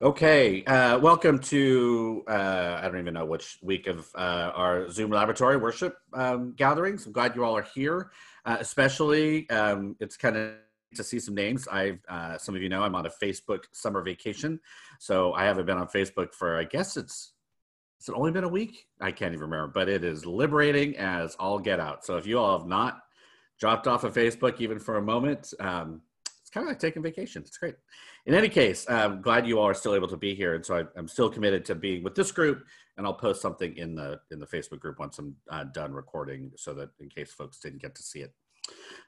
Okay, welcome to, I don't even know which week of our Zoom Laboratory worship gatherings. I'm glad you all are here, especially it's kind of to see some names. Some of you know I'm on a Facebook summer vacation, so I haven't been on Facebook for, I guess it's only been a week? I can't even remember, but it is liberating as all get out. So if you all have not dropped off of Facebook even for a moment, it's kind of like taking vacation. It's great. In any case, I'm glad you all are still able to be here. And so I'm still committed to being with this group, and I'll post something in the Facebook group once I'm done recording, so that in case folks didn't get to see it.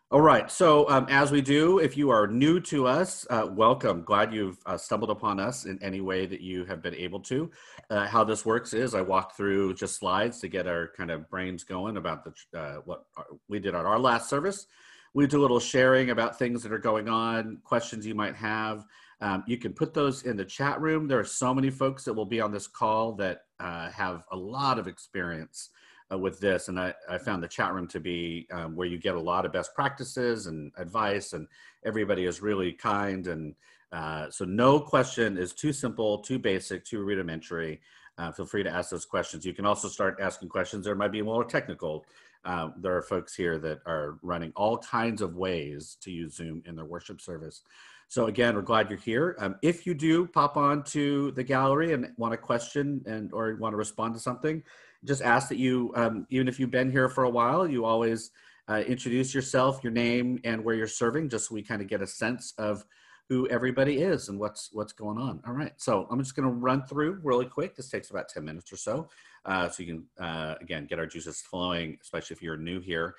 All right, so as we do, if you are new to us, welcome. Glad you've stumbled upon us in any way that you have been able to. How this works is I walk through just slides to get our kind of brains going about what we did on our last service. We do a little sharing about things that are going on, questions you might have. You can put those in the chat room. There are so many folks that will be on this call that have a lot of experience with this. And I found the chat room to be where you get a lot of best practices and advice, and everybody is really kind. And so no question is too simple, too basic, too rudimentary. Feel free to ask those questions. You can also start asking questions that might be more technical. There are folks here that are running all kinds of ways to use Zoom in their worship service. So again, we're glad you're here. If you do pop on to the gallery and want a question or want to respond to something, just ask that you, even if you've been here for a while, you always introduce yourself, your name, and where you're serving, just so we kind of get a sense of who everybody is and what's going on. All right, so I'm just going to run through really quick. This takes about 10 minutes or so, so you can, again, get our juices flowing, especially if you're new here.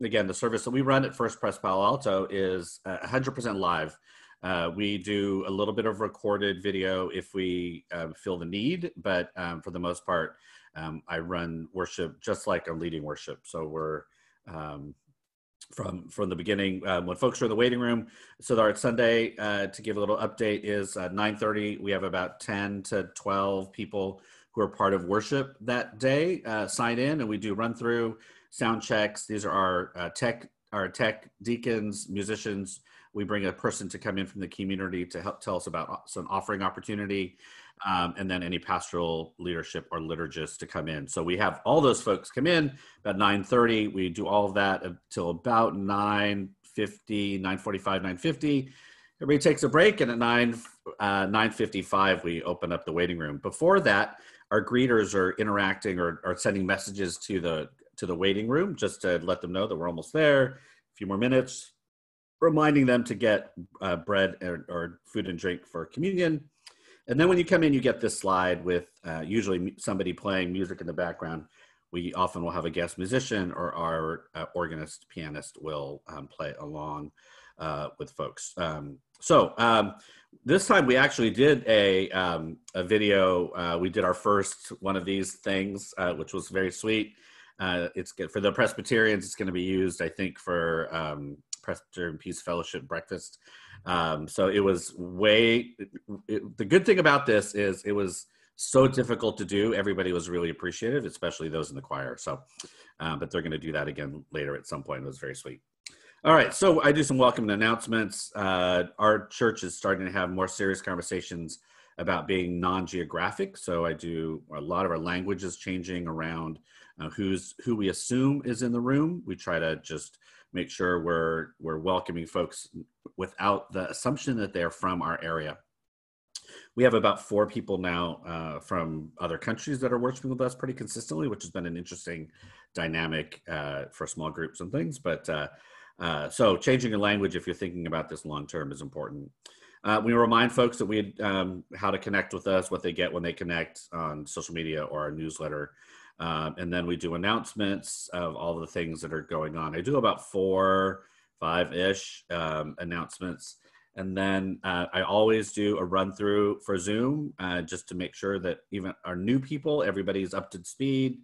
Again, the service that we run at First Pres Palo Alto is 100% live. We do a little bit of recorded video if we feel the need, but for the most part, I run worship just like I'm leading worship. So we're from the beginning, when folks are in the waiting room. So our Sunday, to give a little update, is 9:30. We have about 10 to 12 people who are part of worship that day sign in, and we do run through sound checks. These are our tech deacons, musicians. We bring a person to come in from the community to help tell us about some offering opportunity, and then any pastoral leadership or liturgists to come in. So we have all those folks come in about 9:30. We do all of that until about 9:50, 9:45, 9:50. Everybody takes a break, and at 9:55, we open up the waiting room. Before that, our greeters are interacting or sending messages to the waiting room just to let them know that we're almost there. A few more minutes, reminding them to get bread or food and drink for communion. And then when you come in, you get this slide with usually somebody playing music in the background. We often will have a guest musician, or our organist, pianist will play along with folks. This time we actually did a video. We did our first one of these things, which was very sweet. It's good for the Presbyterians. It's going to be used, I think, for Presbyterian Peace Fellowship breakfast. So it was the good thing about this is it was so difficult to do. Everybody was really appreciative, especially those in the choir. So, but they're going to do that again later at some point. It was very sweet. All right, so I do some welcome announcements. Our church is starting to have more serious conversations about being non-geographic. So I do a lot of our language is changing around who we assume is in the room. We try to just make sure we're welcoming folks without the assumption that they're from our area. We have about 4 people now from other countries that are worshiping with us pretty consistently, which has been an interesting dynamic for small groups and things. But so changing your language, if you're thinking about this long term, is important. We remind folks that how to connect with us, what they get when they connect on social media or our newsletter. And then we do announcements of all the things that are going on. I do about 4, 5-ish announcements. And then I always do a run through for Zoom just to make sure that even our new people, everybody's up to speed,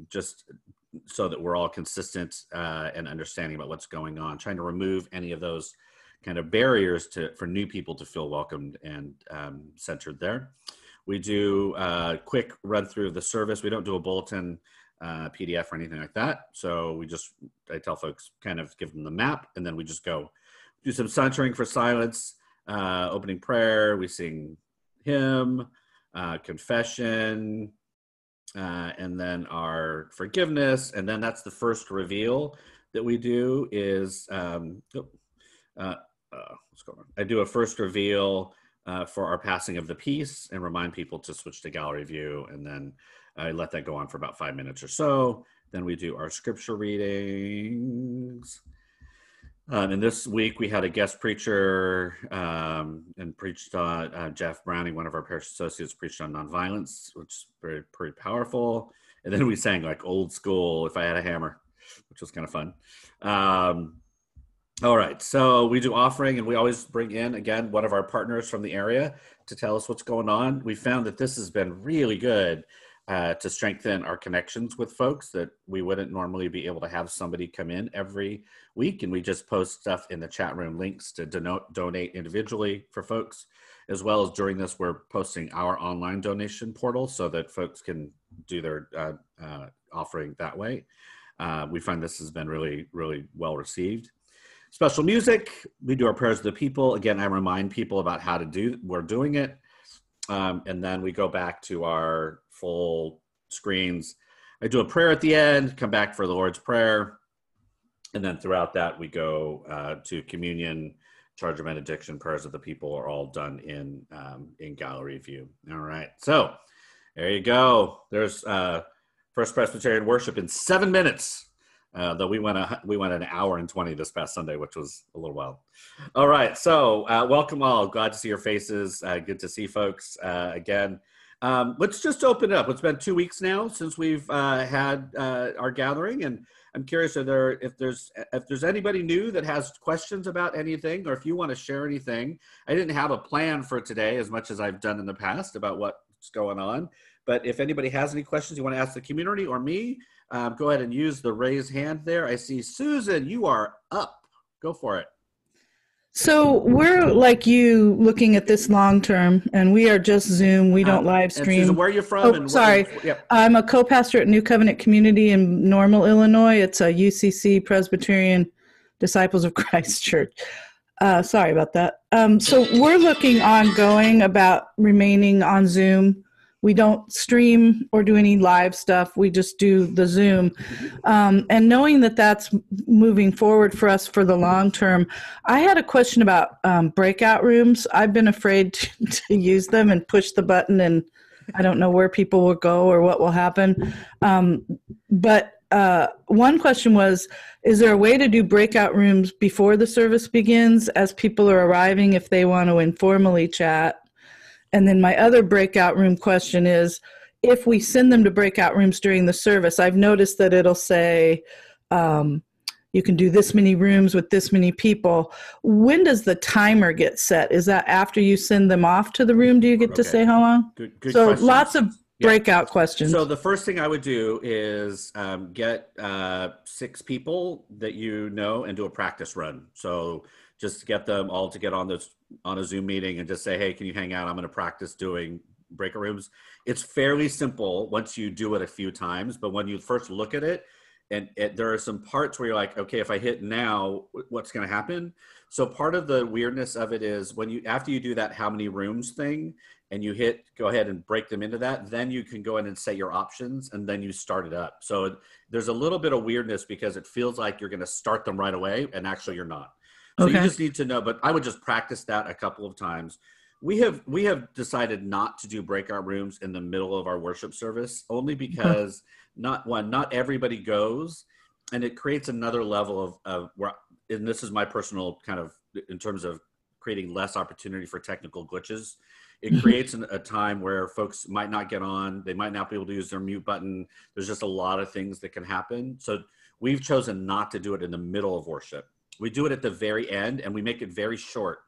just so that we're all consistent and understanding about what's going on, trying to remove any of those kind of barriers for new people to feel welcomed and centered there. We do a quick run through of the service. We don't do a bulletin, PDF or anything like that. So I tell folks, kind of give them the map, and then we just go do some centering for silence, opening prayer, we sing hymn, confession, and then our forgiveness. And then that's the first reveal that we do is, what's going on? I do a first reveal for our passing of the peace and remind people to switch to gallery view. And then I let that go on for about 5 minutes or so. Then we do our scripture readings. And this week we had a guest preacher and preached on Jeff Browning, one of our parish associates, preached on nonviolence, which is pretty powerful. And then we sang like old school, If I Had a Hammer, which was kind of fun. All right, so we do offering, and we always bring in, again, one of our partners from the area to tell us what's going on. We found that this has been really good to strengthen our connections with folks, that we wouldn't normally be able to have somebody come in every week, and we just post stuff in the chat room, links to donate individually for folks, as well as during this, we're posting our online donation portal so that folks can do their offering that way. We find this has been really, really well received. Special music, we do our prayers of the people. Again, I remind people about how to do, we're doing it. And then we go back to our full screens. I do a prayer at the end, come back for the Lord's Prayer. And then throughout that, we go to communion, charge of benediction, prayers of the people are all done in gallery view. All right, so there you go. There's First Presbyterian worship in 7 minutes. Though we went an hour and 20 this past Sunday, which was a little wild. All right, so welcome all. Glad to see your faces. Good to see folks again. Let's just open it up. It's been 2 weeks now since we've had our gathering, and I'm curious if there's anybody new that has questions about anything, or if you want to share anything. I didn't have a plan for today as much as I've done in the past about what's going on, but if anybody has any questions you want to ask the community or me, go ahead and use the raise hand there. I see Susan, you are up. Go for it. So we're like you looking at this long term, and we are just Zoom. We don't live stream. And Susan, where are you from? Oh, sorry. I'm a co-pastor at New Covenant Community in Normal, Illinois. It's a UCC Presbyterian Disciples of Christ Church. Sorry about that. So we're looking ongoing about remaining on Zoom. We don't stream or do any live stuff. We just do the Zoom. And knowing that that's moving forward for us for the long term, I had a question about breakout rooms. I've been afraid to use them and push the button, and I don't know where people will go or what will happen. But one question was, is there a way to do breakout rooms before the service begins as people are arriving if they want to informally chat? And then my other breakout room question is, if we send them to breakout rooms during the service, I've noticed that it'll say, you can do this many rooms with this many people. When does the timer get set? Is that after you send them off to the room? Do you get to say how long? Good so question. Lots of breakout questions. So the first thing I would do is get 6 people that you know and do a practice run. So just get them all to get on a Zoom meeting and just say, hey, can you hang out? I'm going to practice doing breakout rooms. It's fairly simple once you do it a few times, but when you first look at it, and there are some parts where you're like, okay, if I hit now, what's going to happen? So part of the weirdness of it is after you do that how many rooms thing, and you go ahead and break them into that, then you can go in and set your options, and then you start it up. So there's a little bit of weirdness because it feels like you're going to start them right away, and actually you're not. So You just need to know, but I would just practice that a couple of times. We have decided not to do breakout rooms in the middle of our worship service, only because not everybody goes, and it creates another level of where, and this is my personal kind of, in terms of creating less opportunity for technical glitches. It creates a time where folks might not get on, they might not be able to use their mute button. There's just a lot of things that can happen. So we've chosen not to do it in the middle of worship. We do it at the very end, and we make it very short.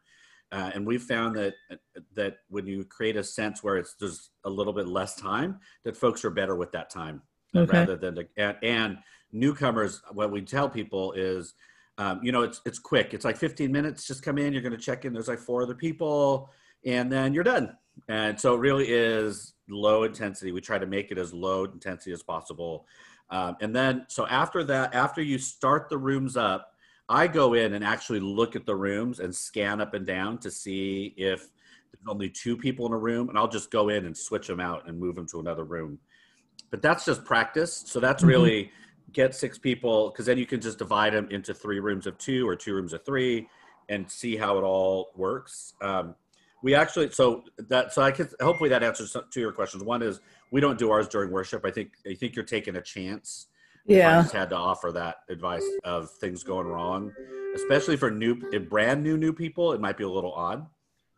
And we've found that when you create a sense where there's a little bit less time, that folks are better with that time rather than and newcomers. What we tell people is, it's quick. It's like 15 minutes. Just come in. You're going to check in. There's like 4 other people, and then you're done. And so it really is low intensity. We try to make it as low intensity as possible. And then, so after that, after you start the rooms up, I go in and actually look at the rooms and scan up and down to see if there's only 2 people in a room, and I'll just go in and switch them out and move them to another room. But that's just practice. So that's really get 6 people, because then you can just divide them into 3 rooms of 2 or 2 rooms of 3 and see how it all works. We actually, so I could, hopefully that answers to your questions. One is we don't do ours during worship. I think you're taking a chance. Yeah. I just had to offer that advice of things going wrong, especially for brand new people. It might be a little odd.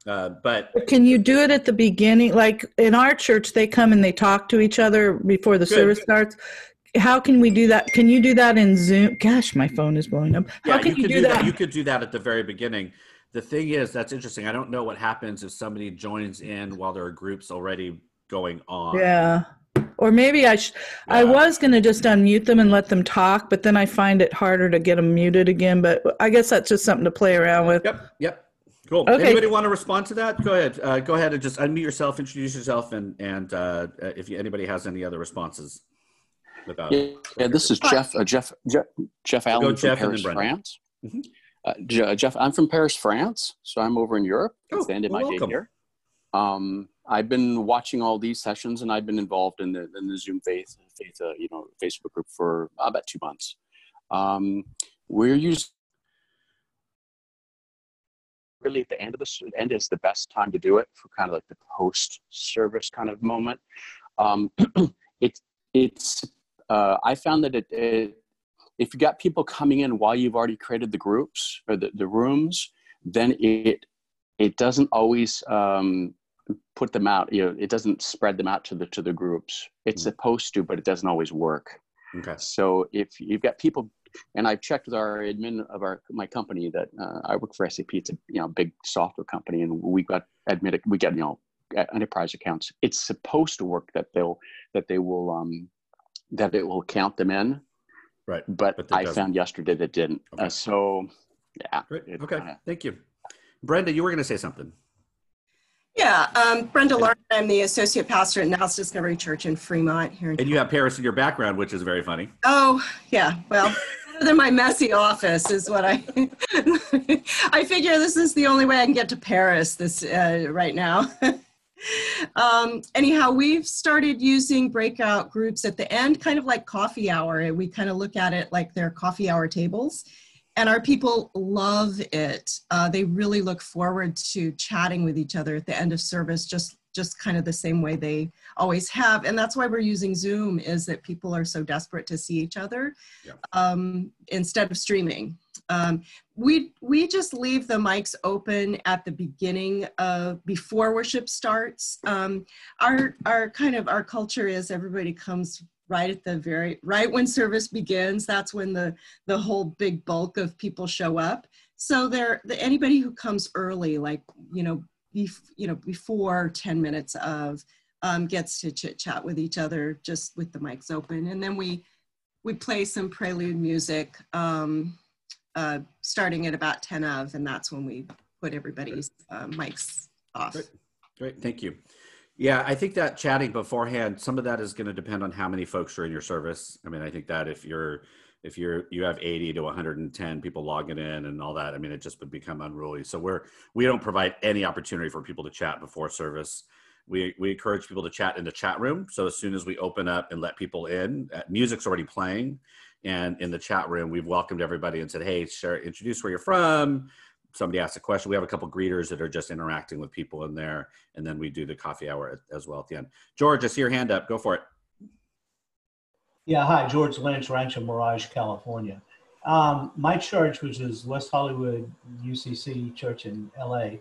But can you do it at the beginning? Like in our church, they come and they talk to each other before the service starts. How can we do that? Can you do that in Zoom? Gosh, my phone is blowing up. How can you do that? You could do that at the very beginning. The thing is, that's interesting. I don't know what happens if somebody joins in while there are groups already going on. Yeah. Or maybe I was going to just unmute them and let them talk, but then I find it harder to get them muted again. But I guess that's just something to play around with. Yep. Cool. Okay. Anybody want to respond to that? Go ahead. Go ahead and just unmute yourself, introduce yourself, and if anybody has any other responses. This is Jeff Allen from Paris, France. Jeff, I'm from Paris, France, so I'm over in Europe. It's the end of my day here. I've been watching all these sessions, and I've been involved in the Zoom Faith Facebook group for about 2 months. We're using really at the end is the best time to do it for kind of like the post-service kind of moment. I found that if you got people coming in while you've already created the groups or the rooms, then it doesn't always put them out. It doesn't spread them out to the groups. It's supposed to, but it doesn't always work. Okay. So if you've got people, and I've checked with our admin of my company that I work for SAP. It's a big software company, and we get enterprise accounts. It's supposed to work that it will count them in. Right. But I found yesterday that didn't. Okay. Great. Okay. Thank you. Brenda, you were going to say something. Yeah. Brenda Larkin, I'm the associate pastor at Now's Discovery Church in Fremont here. And you have Paris in your background, which is very funny. Oh, yeah. Well, better than my messy office is what I figure this is the only way I can get to Paris right now. Anyhow, we've started using breakout groups at the end, kind of like coffee hour. We kind of look at it like they're coffee hour tables, and our people love it. They really look forward to chatting with each other at the end of service, just kind of the same way they always have. And that's why we're using Zoom, is that people are so desperate to see each other instead of streaming. We just leave the mics open at the beginning before worship starts. Our culture is everybody comes right when service begins. That's when the whole big bulk of people show up. So anybody who comes early, before 10 minutes of, gets to chit chat with each other just with the mics open. And then we play some prelude music, starting at about 10 of, and that's when we put everybody's mics off. Great, thank you. Yeah, I think that chatting beforehand, some of that is going to depend on how many folks are in your service. I mean, I think that if you have 80 to 110 people logging in and all that, I mean, it just would become unruly. So we don't provide any opportunity for people to chat before service. We encourage people to chat in the chat room. So as soon as we open up and let people in, music's already playing. And in the chat room, we've welcomed everybody and said, hey, introduce where you're from. Somebody asked a question. We have a couple greeters that are just interacting with people in there. And then we do the coffee hour as well at the end. George, I see your hand up. Go for it. Yeah, hi, George Lynch, Rancho Mirage, California. My church, which is West Hollywood UCC Church in LA,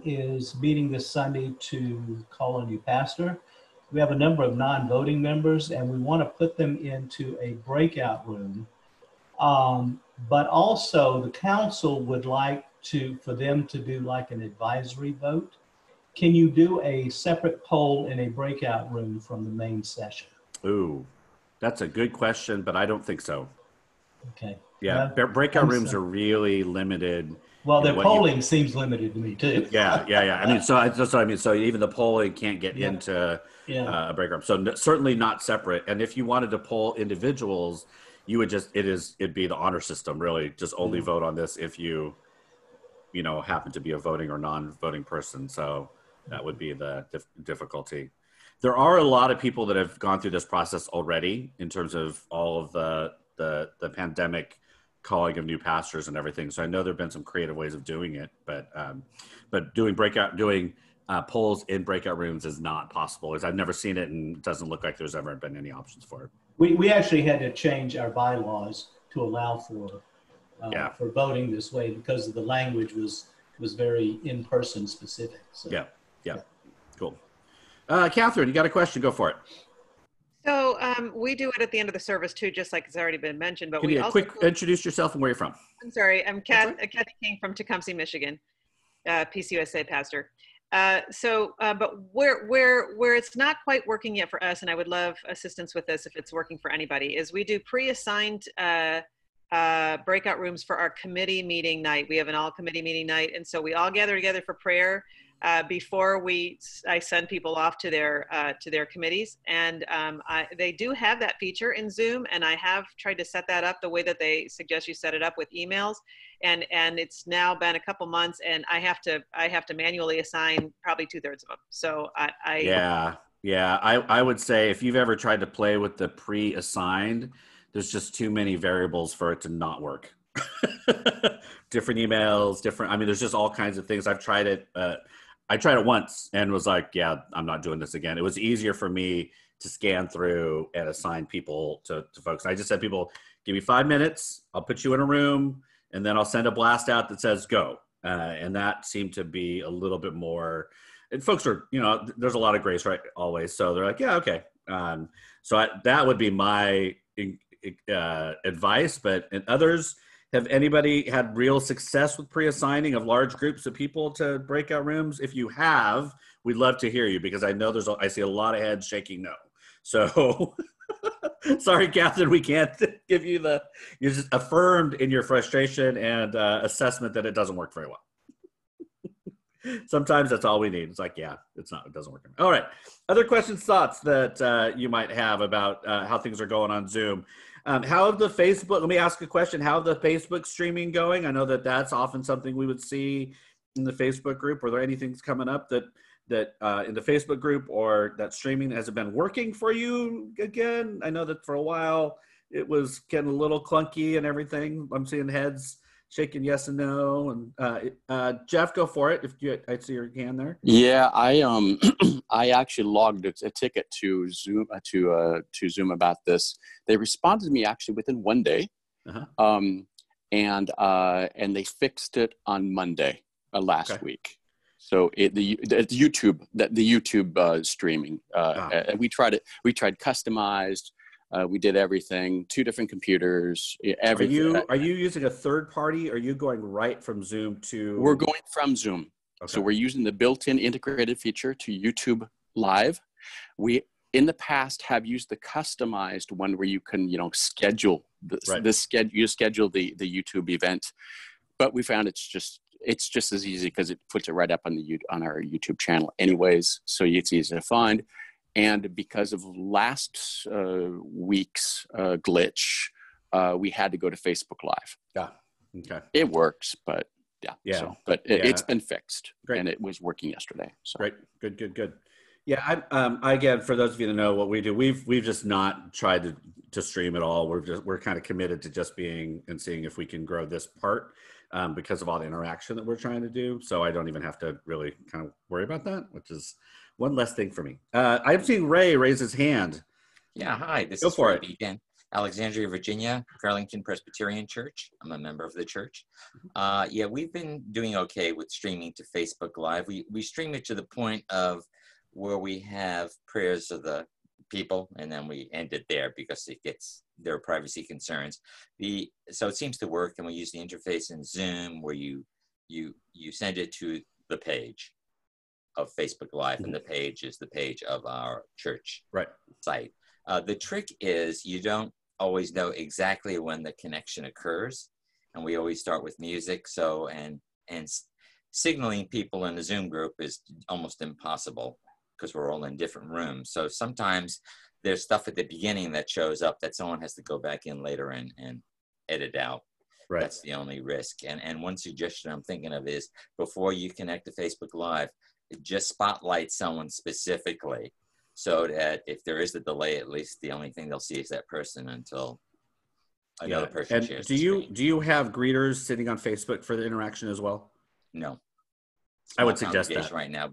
is meeting this Sunday to call a new pastor. We have a number of non-voting members, and we want to put them into a breakout room. But also the council would like for them to do like an advisory vote. Can you do a separate poll in a breakout room from the main session? Ooh, that's a good question, but I don't think so. Okay. Yeah, breakout rooms are really limited. Well, the polling seems limited to me too. Yeah. I mean, so even the polling can't get into a breakout room. So certainly not separate. And if you wanted to poll individuals, you would just, it'd be the honor system, really. Just only vote on this if you happen to be a voting or non-voting person. So that would be the difficulty. There are a lot of people that have gone through this process already in terms of all of the pandemic calling of new pastors and everything. So I know there've been some creative ways of doing it, but doing polls in breakout rooms is not possible. I've never seen it, and it doesn't look like there's ever been any options for it. We actually had to change our bylaws to allow for voting this way because the language was very in-person specific. So. Yeah. Cool. Catherine, you got a question? Go for it. So we do it at the end of the service too, just like it's already been mentioned. But Can you introduce yourself and where you're from? I'm sorry, I'm Kathy King from Tecumseh, Michigan, PCUSA pastor. But where it's not quite working yet for us, and I would love assistance with this if it's working for anybody, is we do pre-assigned breakout rooms for our committee meeting night. We have an all-committee meeting night, and so we all gather together for prayer before I send people off to their committees. And they do have that feature in Zoom, and I have tried to set that up the way that they suggest you set it up with emails. And it's now been a couple months, and I have to manually assign probably 2/3 of them. So I would say if you've ever tried to play with the pre-assigned, there's just too many variables for it to not work. Different emails, there's just all kinds of things. I've tried it. I tried it once and was like, yeah, I'm not doing this again. It was easier for me to scan through and assign people to folks. I just said, people, give me 5 minutes. I'll put you in a room, and then I'll send a blast out that says go. And that seemed to be a little bit more, and folks are, there's a lot of grace, right? Always. So they're like, yeah, okay. That would be my advice, but in others, have anybody had real success with pre-assigning of large groups of people to breakout rooms? If you have, we'd love to hear you, because I know I see a lot of heads shaking no. So sorry, Catherine, we can't give you you're just affirmed in your frustration and assessment that it doesn't work very well. Sometimes that's all we need. It's like, yeah, it doesn't work. All right. Other questions, thoughts that you might have about how things are going on Zoom. How have the Facebook, let me ask a question. How have the Facebook streaming going? I know that's often something we would see in the Facebook group. Are there anything coming up that in the Facebook group or that streaming, has it been working for you again? I know that for a while it was getting a little clunky and everything. I'm seeing heads shaking yes and no. And Jeff, go for it. I see your hand there. Yeah, I actually logged a ticket to Zoom to Zoom about this. They responded to me actually within 1 day, and they fixed it on Monday last week. So the YouTube streaming, and we tried customized. We did everything, 2 different computers, everything. Are you using a third party? Or are you going right from Zoom to? We're going from Zoom. Okay. So we're using the built-in integrated feature to YouTube Live. We, in the past, have used the customized one where you can, schedule you schedule the YouTube event, but we found it's just as easy because it puts it right up on our YouTube channel anyways. So it's easy to find. And because of last week's glitch, we had to go to Facebook Live. Yeah. Okay. It works, but yeah. So, but it's been fixed. Great. And it was working yesterday. So. Great. Good. Yeah. Again, for those of you that know what we do, we've just not tried to stream at all. We're kind of committed to just being and seeing if we can grow this part because of all the interaction that we're trying to do. So I don't even have to really kind of worry about that, which is one less thing for me. I'm seeing Ray raise his hand. Yeah, hi. This is Ray Beacon, Alexandria, Virginia, Garlington Presbyterian Church. I'm a member of the church. Yeah, we've been doing okay with streaming to Facebook Live. We stream it to the point of where we have prayers of the people, and then we end it there because there are privacy concerns. So it seems to work, and we use the interface in Zoom where you send it to the page of Facebook Live, and the page is the page of our church site. The trick is you don't always know exactly when the connection occurs, and we always start with music. So and signaling people in the Zoom group is almost impossible because we're all in different rooms. So sometimes there's stuff at the beginning that shows up that someone has to go back in later and edit out. Right. That's the only risk. And one suggestion I'm thinking of is, before you connect to Facebook Live, just spotlight someone specifically, so that if there is a delay, at least the only thing they'll see is that person until another person shares the screen. Do you have greeters sitting on Facebook for the interaction as well? No. I would suggest that. Right now,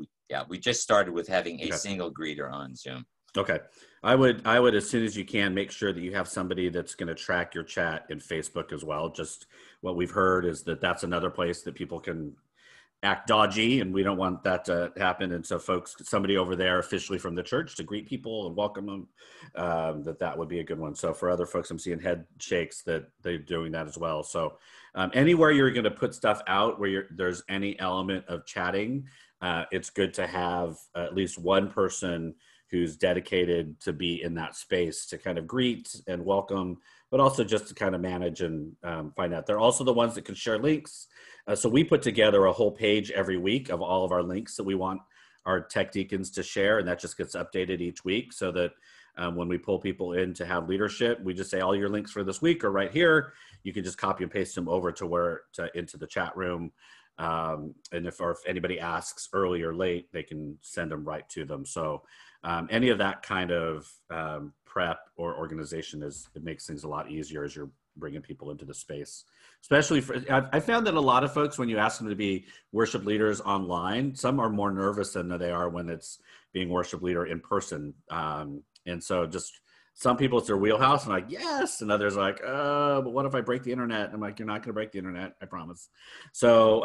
we just started with having a single greeter on Zoom. Okay. I would, as soon as you can, make sure that you have somebody that's going to track your chat in Facebook as well. Just what we've heard is that that's another place that people can act dodgy, and we don't want that to happen. And so somebody over there officially from the church to greet people and welcome them, that would be a good one. So for other folks, I'm seeing head shakes that they're doing that as well. So anywhere you're going to put stuff out where there's any element of chatting, it's good to have at least one person who's dedicated to be in that space to kind of greet and welcome, but also just to kind of manage and find out. They're also the ones that can share links. So we put together a whole page every week of all of our links that we want our tech deacons to share, and that just gets updated each week, so that when we pull people in to have leadership, we just say all your links for this week are right here. You can just copy and paste them over into the chat room. And if anybody asks early or late, they can send them right to them. So any of that kind of prep or organization it makes things a lot easier as you're bringing people into the space. Especially I found that a lot of folks, when you ask them to be worship leaders online, some are more nervous than they are when it's being worship leader in person. And so just some people, it's their wheelhouse and like, yes. And others are like, but what if I break the internet? I'm like, you're not going to break the internet, I promise. So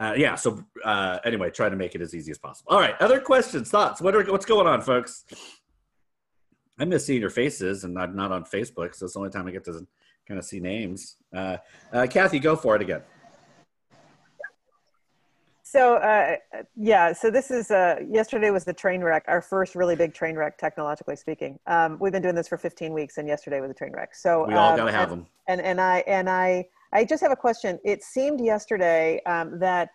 anyway, try to make it as easy as possible. All right. Other questions, thoughts? What's going on, folks? I miss seeing your faces, and I'm not on Facebook, so it's the only time I get to kind of see names. Kathy, go for it again. So so this is, yesterday was the train wreck, our first really big train wreck, technologically speaking. We've been doing this for 15 weeks, and yesterday was a train wreck. So we all got to have them. And I just have a question. It seemed yesterday that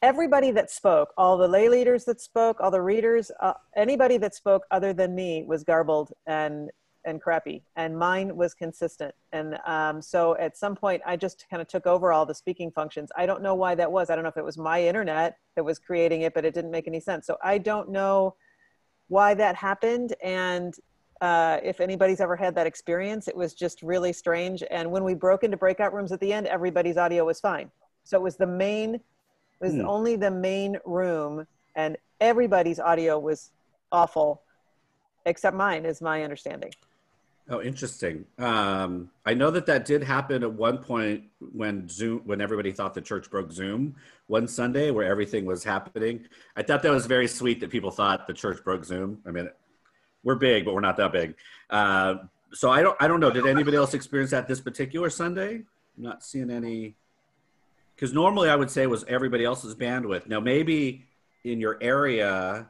everybody that spoke, all the lay leaders that spoke, all the readers, anybody that spoke other than me was garbled and crappy, and mine was consistent. And so at some point I just kind of took over all the speaking functions. I don't know why that was. I don't know if it was my internet that was creating it, but it didn't make any sense. So I don't know why that happened. And if anybody's ever had that experience, it was just really strange. And when we broke into breakout rooms at the end, everybody's audio was fine. So it was only the main room, and everybody's audio was awful, except mine, is my understanding. Oh, interesting. I know that did happen at one point when everybody thought the church broke Zoom one Sunday, where everything was happening. I thought that was very sweet that people thought the church broke Zoom. I mean, we're big, but we're not that big. So I don't know. Did anybody else experience that this particular Sunday? I'm not seeing any, because normally I would say it was everybody else's bandwidth. Now maybe in your area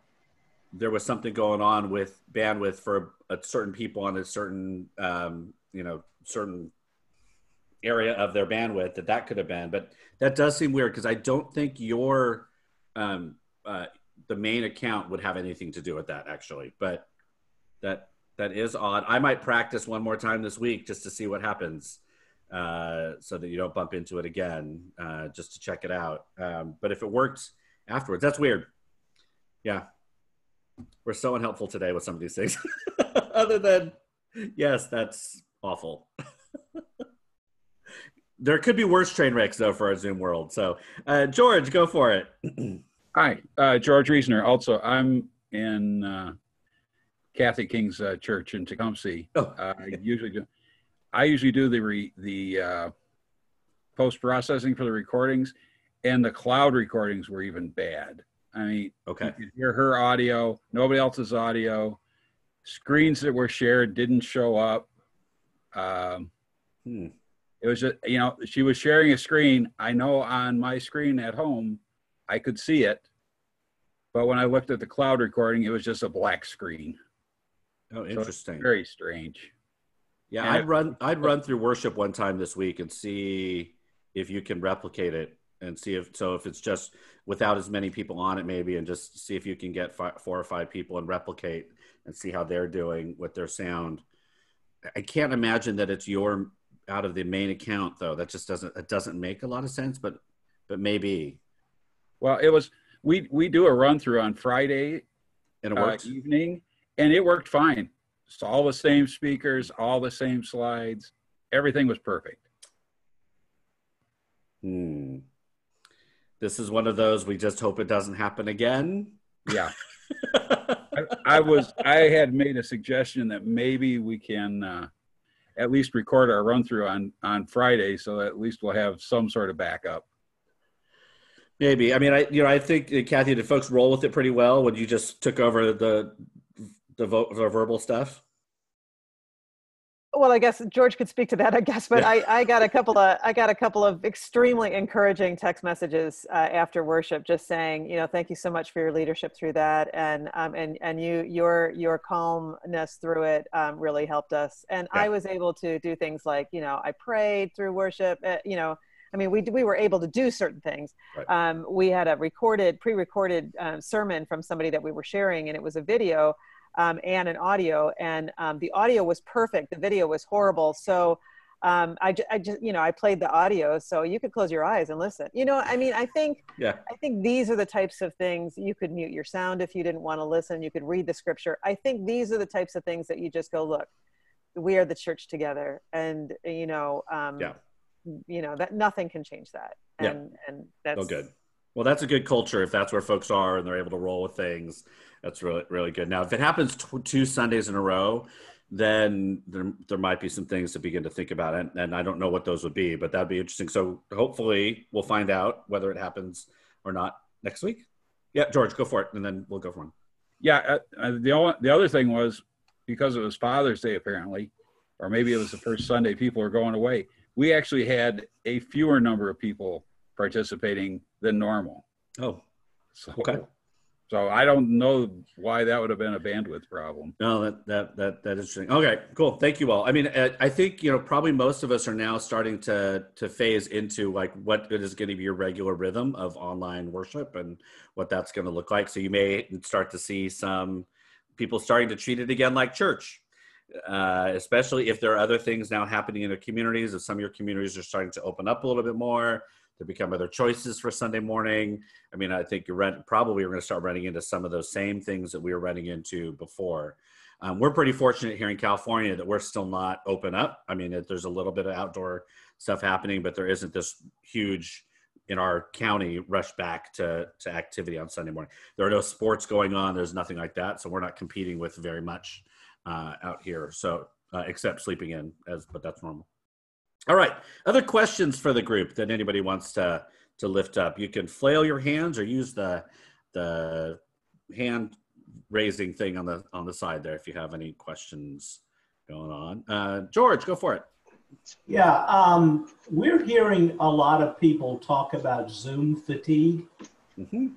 there was something going on with bandwidth for a certain people on a certain, certain area of their bandwidth that could have been, but that does seem weird, because I don't think the main account would have anything to do with that, actually, but that is odd. I might practice one more time this week just to see what happens, so that you don't bump into it again, just to check it out. But if it works afterwards, that's weird. Yeah. We're so unhelpful today with some of these things. Other than, yes, that's awful. There could be worse train wrecks, though, for our Zoom world. So, George, go for it. Hi, George Reisner. Also, I'm in Kathy King's church in Tecumseh. Oh. I usually do the post-processing for the recordings, and the cloud recordings were even bad. I mean, okay. You could hear her audio, nobody else's audio. Screens that were shared didn't show up. It was just, she was sharing a screen. I know on my screen at home, I could see it. But when I looked at the cloud recording, it was just a black screen. Oh, interesting. So very strange. Yeah, I'd run through worship one time this week and see if you can replicate it and see if it's just without as many people on it maybe, and just see if you can get 4 or 5 people and replicate and see how they're doing with their sound. I can't imagine that it's your out of the main account though. That just doesn't make a lot of sense, but maybe. Well, it was, we do a run through on Friday and it worked. Evening, and it worked fine. It's all the same speakers, all the same slides. Everything was perfect. This is one of those, we just hope it doesn't happen again. Yeah. I had made a suggestion that maybe we can at least record our run through on Friday, so that at least we'll have some sort of backup. Maybe. I mean, I think, Kathy, did folks roll with it pretty well when you just took over the verbal stuff? Well, I guess George could speak to that, I guess, but yeah. I got a couple of extremely encouraging text messages after worship, just saying, thank you so much for your leadership through that, and your calmness through it really helped us. And yeah. I was able to do things like, I prayed through worship. I mean, we were able to do certain things. Right. We had a pre-recorded sermon from somebody that we were sharing, and it was a video. And an audio, and the audio was perfect. The video was horrible. So I played the audio, so you could close your eyes and listen. I think these are the types of things. You could mute your sound if you didn't want to listen. You could read the scripture. I think these are the types of things that you just go, look, we are the church together, and that nothing can change that. And that's good. Well, that's a good culture if that's where folks are and they're able to roll with things. That's really, really good. Now, if it happens 2 Sundays in a row, then there might be some things to begin to think about. And I don't know what those would be, but that'd be interesting. So hopefully we'll find out whether it happens or not next week. Yeah, George, go for it. And then we'll go for one. Yeah. The other thing was, because it was Father's Day, apparently, or maybe it was the first Sunday people were going away, we actually had a fewer number of people participating than normal. Oh, okay. So I don't know why that would have been a bandwidth problem. No, that is interesting. Okay, cool. Thank you all. I mean, I think, probably most of us are now starting to phase into like what is going to be your regular rhythm of online worship and what that's going to look like. So you may start to see some people starting to treat it again like church, especially if there are other things now happening in their communities. If some of your communities are starting to open up a little bit more, to become other choices for Sunday morning. I mean, I think probably we're going to start running into some of those same things that we were running into before. We're pretty fortunate here in California that we're still not open up. I mean, there's a little bit of outdoor stuff happening, but there isn't this huge, in our county, rush back to activity on Sunday morning. There are no sports going on. There's nothing like that. So we're not competing with very much out here. So except sleeping in, but that's normal. All right. Other questions for the group that anybody wants to lift up? You can flail your hands or use the hand raising thing on the side there if you have any questions going on. George, go for it. Yeah, we're hearing a lot of people talk about Zoom fatigue,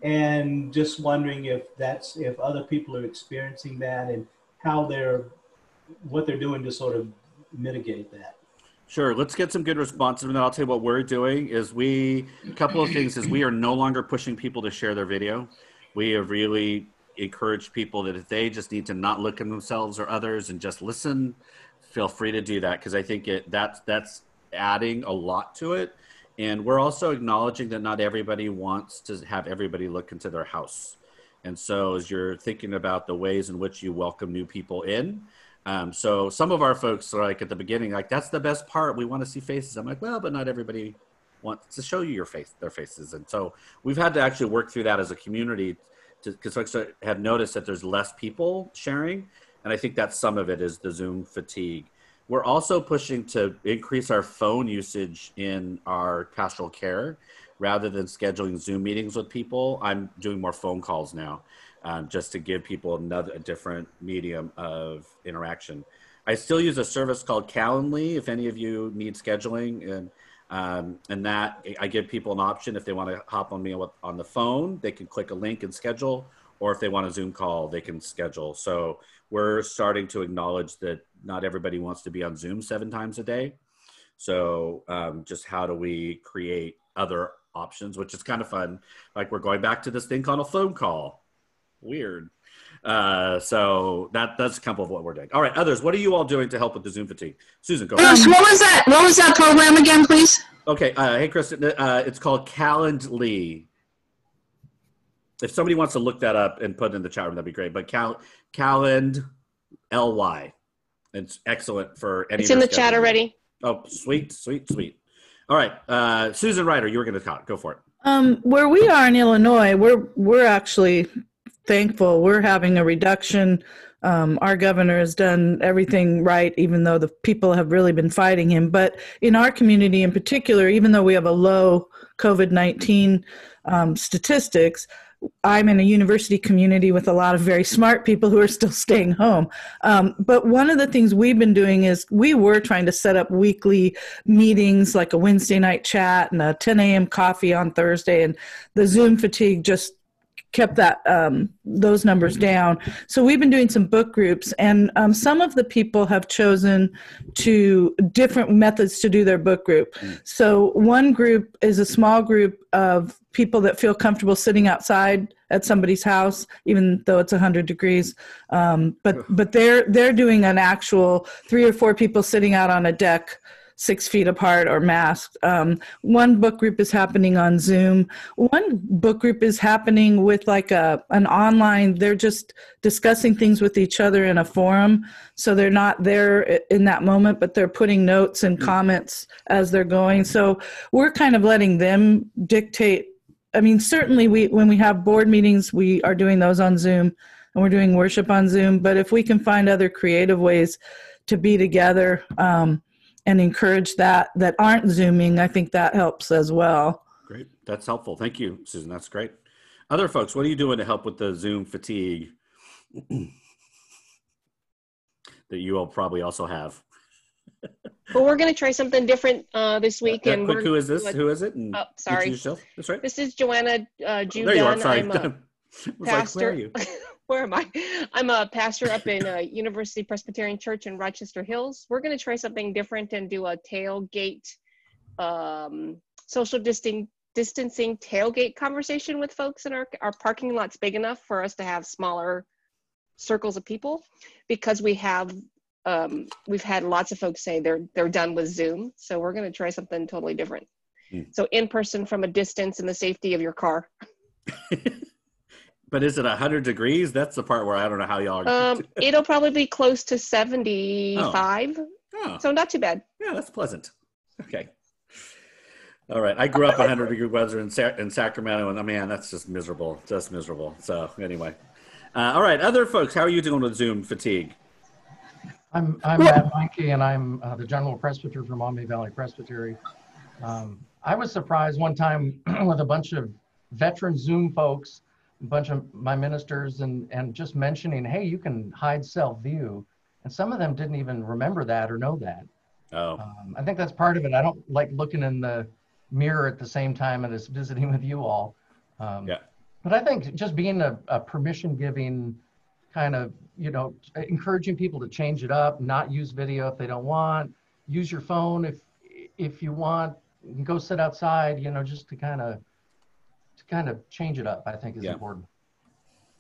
and just wondering if other people are experiencing that and what they're doing to sort of mitigate that. Sure. Let's get some good responses. And then I'll tell you what we're doing is a couple of things is we are no longer pushing people to share their video. We have really encouraged people that if they just need to not look at themselves or others and just listen, feel free to do that. Because I think that's adding a lot to it. And we're also acknowledging that not everybody wants to have everybody look into their house. And so as you're thinking about the ways in which you welcome new people in, so some of our folks are like at the beginning, like, that's the best part. We want to see faces. I'm like, well, but not everybody wants to show you their faces. And so we've had to actually work through that as a community because folks have noticed that there's less people sharing. And I think that some of it is the Zoom fatigue. We're also pushing to increase our phone usage in our pastoral care rather than scheduling Zoom meetings with people. I'm doing more phone calls now. Just to give people a different medium of interaction. I still use a service called Calendly if any of you need scheduling, and that I give people an option if they want to hop on me on the phone, they can click a link and schedule, or if they want a Zoom call, they can schedule. So we're starting to acknowledge that not everybody wants to be on Zoom 7 times a day. So just how do we create other options, which is kind of fun. Like we're going back to this thing called a phone call. Weird. So that's a couple of what we're doing. All right, others, what are you all doing to help with the Zoom fatigue? Susan, go. What was that program again, please? Okay. Hey, Kristen, it's called Calendly. If somebody wants to look that up and put it in the chat room, that'd be great. But Calend, L-Y. It's excellent for any. It's in the chat already. Oh, sweet. All right, Susan Ryder, you were going to talk. Go for it. Where we are in Illinois, we're actually thankful. We're having a reduction. Our governor has done everything right, even though the people have really been fighting him. But in our community in particular, even though we have a low COVID-19 statistics, I'm in a university community with a lot of very smart people who are still staying home. But one of the things we've been doing is we were trying to set up weekly meetings, like a Wednesday night chat and a 10 a.m. coffee on Thursday. And the Zoom fatigue just kept those numbers down. So we've been doing some book groups, and some of the people have chosen different methods to do their book group. So one group is a small group of people that feel comfortable sitting outside at somebody's house, even though it's 100 degrees. But they're doing an actual 3 or 4 people sitting out on a deck, 6 feet apart or masked. One book group is happening on Zoom. One book group is happening with like an online, they're just discussing things with each other in a forum. So they're not there in that moment, but they're putting notes and comments as they're going. So we're kind of letting them dictate. I mean, certainly when we have board meetings, we are doing those on Zoom and we're doing worship on Zoom. But if we can find other creative ways to be together, and encourage that aren't Zooming, I think that helps as well. Great. That's helpful. Thank you, Susan. That's great. Other folks, what are you doing to help with the Zoom fatigue that you all probably also have? Well, we're going to try something different this week. And who is this? Who is it? And oh, sorry. That's right. This is Joanna June. There you are. Sorry. I'm a pastor. Like, where are you? Where am I? I'm a pastor up in University Presbyterian Church in Rochester Hills. We're going to try something different and do a tailgate, social distancing tailgate conversation with folks in our parking lot's big enough for us to have smaller circles of people, because we've had lots of folks say they're done with Zoom. So we're going to try something totally different. So in person from a distance in the safety of your car. But is it 100 degrees? That's the part where I don't know how y'all are. It'll probably be close to 75. Oh. So not too bad. Yeah, that's pleasant. Okay. All right. I grew up 100-degree weather in Sacramento, and man, that's just miserable. Just miserable. So anyway. All right. Other folks, how are you doing with Zoom fatigue? I'm Matt Meinke, and I'm the General Presbyter from Maumee Valley Presbytery. I was surprised one time with a bunch of veteran Zoom folks, a bunch of my ministers, and just mentioning, hey, you can hide self-view. And some of them didn't even remember that or know that. Oh. I think that's part of it. I don't like looking in the mirror at the same time as visiting with you all. Yeah. But I think just being a permission-giving kind of, encouraging people to change it up, not use video if they don't want, use your phone if you want, go sit outside, just to kind of change it up, I think is important.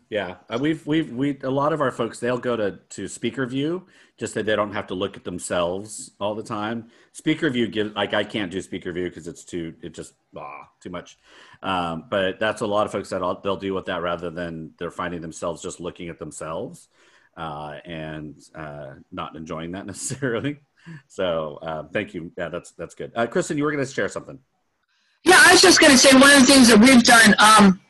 Yeah, we a lot of our folks, they'll go to speaker view just so they don't have to look at themselves all the time. Speaker view I can't do speaker view because it's too much. But that's a lot of folks that they'll deal with that rather than they're finding themselves just looking at themselves and not enjoying that necessarily. So thank you. Yeah, that's good. Kristen, you were going to share something. Yeah, I was just going to say one of the things that we've done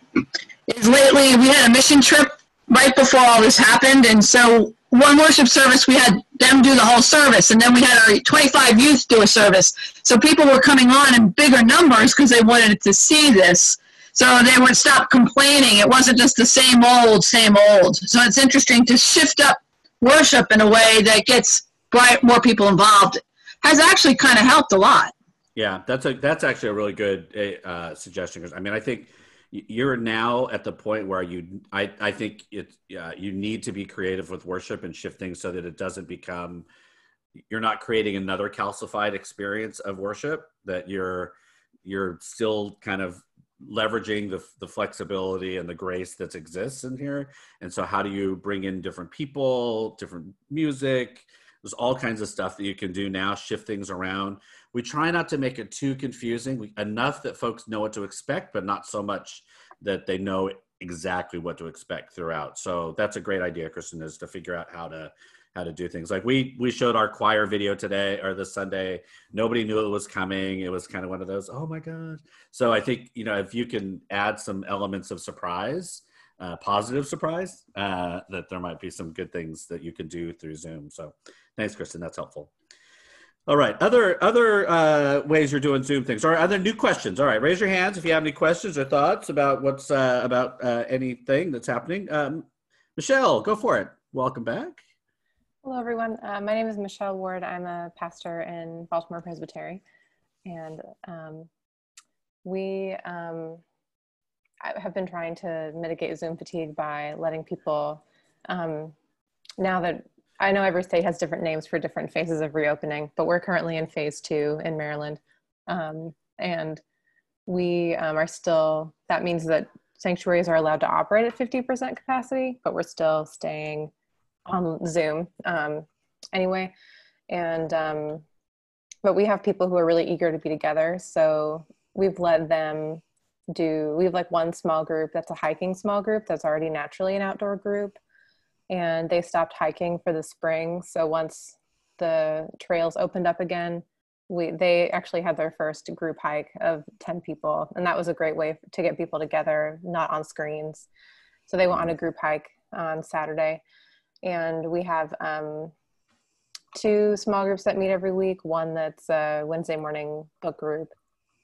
is lately we had a mission trip right before all this happened. And so one worship service, we had them do the whole service. And then we had our 25 youth do a service. So people were coming on in bigger numbers because they wanted to see this. So they would stop complaining. It wasn't just the same old. So it's interesting to shift up worship in a way that gets more people involved. Has actually kind of helped a lot. Yeah, that's actually a really good suggestion. I mean, I think you're now at the point where I think you need to be creative with worship and shift things so that it doesn't become, you're not creating another calcified experience of worship, that you're you're still kind of leveraging the flexibility and the grace that exists in here. And so how do you bring in different people, different music? There's all kinds of stuff that you can do now, shift things around. We try not to make it too confusing, enough that folks know what to expect, but not so much that they know exactly what to expect throughout. So that's a great idea, Kristen, is to figure out how to do things. Like we showed our choir video today or this Sunday. Nobody knew it was coming. It was kind of one of those, oh my God. So I think, if you can add some elements of surprise, positive surprise, that there might be some good things that you can do through Zoom. So thanks, Kristen. That's helpful. All right. Other ways you're doing Zoom things. All right. Other new questions. All right. Raise your hands if you have any questions or thoughts about what's about anything that's happening. Michelle, go for it. Welcome back. Hello, everyone. My name is Michelle Ward. I'm a pastor in Baltimore Presbytery, and we have been trying to mitigate Zoom fatigue by letting people, now that I know every state has different names for different phases of reopening, but we're currently in phase 2 in Maryland, and we are still, that means that sanctuaries are allowed to operate at 50% capacity, but we're still staying on Zoom anyway. And but we have people who are really eager to be together, so we've let them we have like one small group that's a hiking small group that's already naturally an outdoor group, and they stopped hiking for the spring. So once the trails opened up again, they actually had their first group hike of 10 people, and that was a great way to get people together, not on screens. So they went on a group hike on Saturday. And we have 2 small groups that meet every week. One that's a Wednesday morning book group,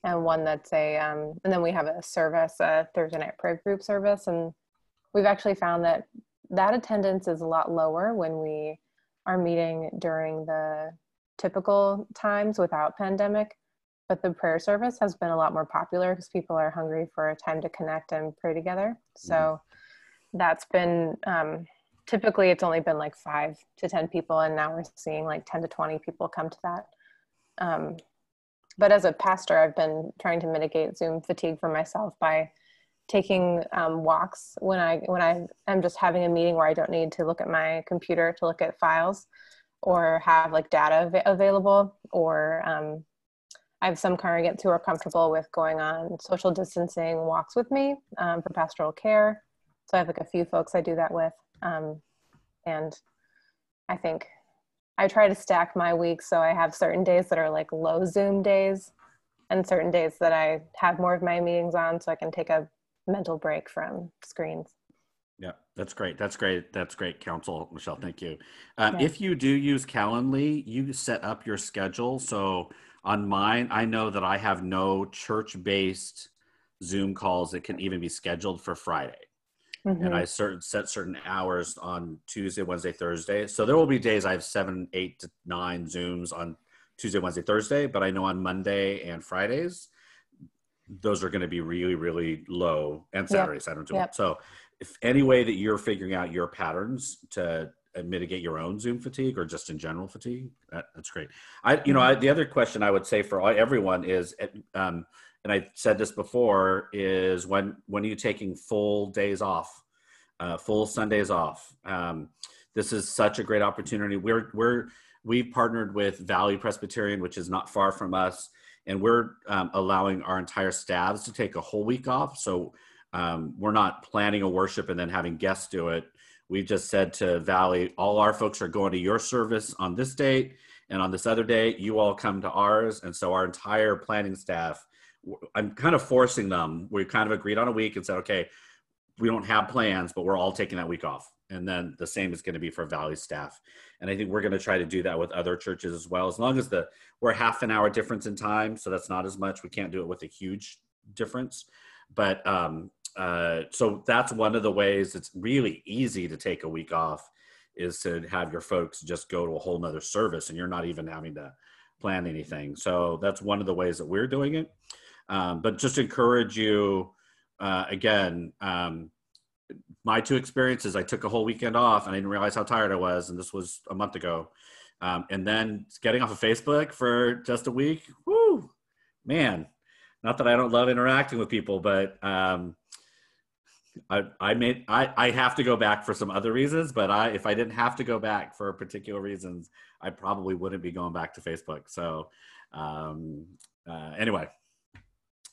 and one that's and then we have a service, a Thursday night prayer group service. And we've actually found that attendance is a lot lower when we are meeting during the typical times without pandemic. But the prayer service has been a lot more popular because people are hungry for a time to connect and pray together. So that's been, typically it's only been like 5 to 10 people, and now we're seeing like 10 to 20 people come to that. But as a pastor, I've been trying to mitigate Zoom fatigue for myself by taking walks when I am just having a meeting where I don't need to look at my computer to look at files or have like data available, or I have some congregants who are comfortable with going on social distancing walks with me for pastoral care. So I have like a few folks I do that with. And I think I try to stack my weeks, so I have certain days that are like low Zoom days and certain days that I have more of my meetings on, so I can take a mental break from screens. Yeah, that's great. That's great. That's great counsel, Michelle. Thank you. If you do use Calendly, you set up your schedule. So on mine, I know that I have no church-based Zoom calls that can even be scheduled for Friday. And I set certain hours on Tuesday, Wednesday, Thursday. So there will be days I have 7, 8 to 9 Zooms on Tuesday, Wednesday, Thursday. But I know on Monday and Fridays, those are going to be really, really low. And Saturdays, I don't do it. So if any way that you're figuring out your patterns to mitigate your own Zoom fatigue or just in general fatigue, that's great. The other question I would say for everyone is, and I said this before, is when are you taking full days off, full Sundays off? This is such a great opportunity. We've partnered with Valley Presbyterian, which is not far from us, and we're allowing our entire staffs to take a whole week off. So we're not planning a worship and then having guests do it. We've just said to Valley, all our folks are going to your service on this date, and on this other day, you all come to ours. And so our entire planning staff, I'm kind of forcing them. We kind of agreed on a week and said, okay, we don't have plans, but we're all taking that week off. And then the same is going to be for Valley staff. And I think we're going to try to do that with other churches as well, as long as we're half an hour difference in time. So that's not as much. We can't do it with a huge difference. But so that's one of the ways it's really easy to take a week off, is to have your folks just go to a whole nother service and you're not even having to plan anything. So that's one of the ways that we're doing it. But just encourage you, again, my 2 experiences, I took a whole weekend off and I didn't realize how tired I was. And this was a month ago. And then getting off of Facebook for just a week, whoo, man, Not that I don't love interacting with people, but I have to go back for some other reasons. But if I didn't have to go back for particular reasons, I probably wouldn't be going back to Facebook. So anyway,